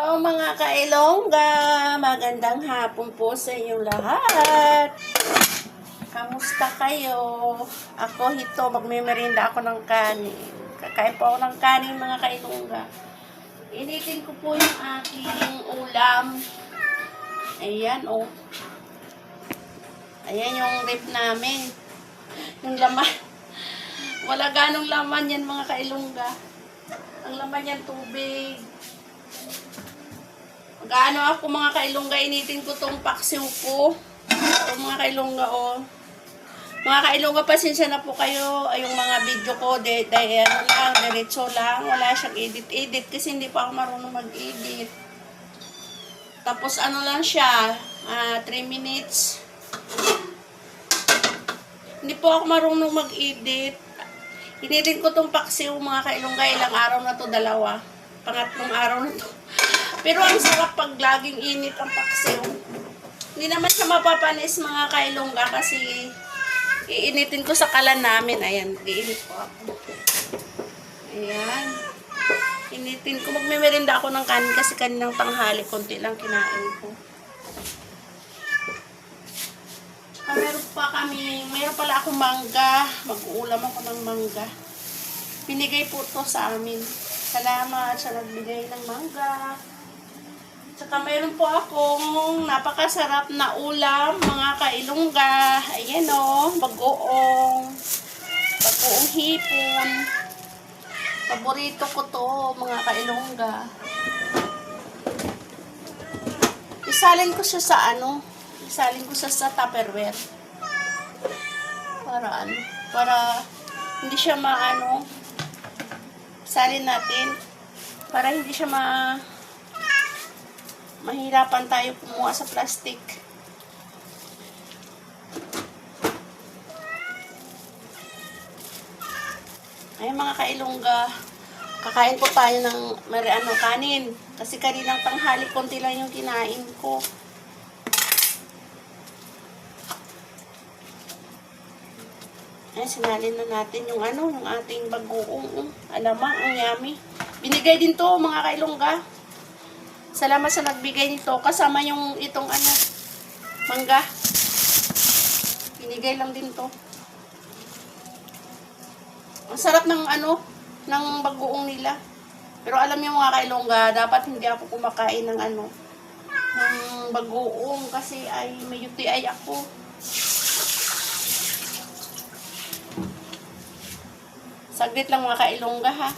Hello mga kailongga, magandang hapon po sa inyong lahat. Kamusta kayo? Ako hito, magmemerenda ako ng kanin. Kakain po ako ng kanin mga kailongga. Initin ko po yung aking ulam. Ayan oh. Ayan yung rib namin. Yung laman. Wala ganong laman yan mga kailongga. Ang laman yan tubig. Gaano ako mga kailongga, initin ko tong paksiw ko. Ito mga kailongga oh. Mga kailongga, pasensya na po kayo. Ay, yung mga video ko, diretso lang. Wala siyang edit kasi hindi pa ako marunong mag-edit. Tapos ano lang siya, 3 minutes. Hindi po ako marunong mag-edit. Initin ko tong paksiw mga kailongga, ilang araw na to, 2. Pangatlong araw na to. Pero ang sarap pag laging init ang paksiw. Hindi naman siya mapapanis mga kailongga kasi iinitin ko sa kalan namin. Ayan, iinit ko ako. Ayan. Initin ko. Magmemerenda ako ng kanin kasi kaninang tanghali. Konti lang kinain ko. Meron pala akong mangga. Mag-uulam ako ng mangga. Binigay po to sa amin. Salamat sa nagbigay ng mangga. Saka mayroon po akong napakasarap na ulam, mga kailongga. Ayan o, bagoong hipon. Paborito ko to, mga kailongga. Isalin ko siya sa Tupperware. Para hindi siya salin natin. Para hindi siya mahirapan tayo kumuha sa plastic. Ay mga kailongga, kakain po tayo ng kanin. Kasi kaninang tanghali, konti lang yung kinain ko. Ay, sinalin na natin yung yung ating bagoong. Alamang, ang yummy. Binigay din to mga kailongga. Salamat sa nagbigay nito. Kasama yung itong mangga. Binigay lang din to. Ang sarap ng ng bagoong nila. Pero alam niyo mga kailongga, dapat hindi ako kumakain ng ng bagoong kasi may UTI ako. Saglit lang mga kailongga ha.